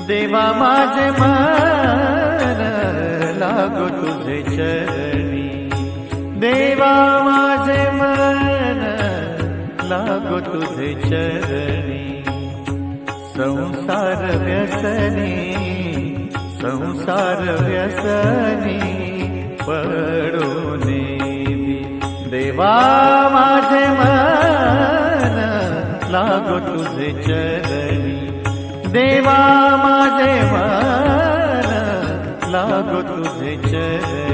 देवा माझे मन लागो तुझे चरणी, देवा माझे मन लागो तुझे चरणी। संसार व्यसनी, संसार व्यसनी पडून देवा माझे मन लागो तुझे चरणी, देवा माझे मन लागो तुझे चरणी।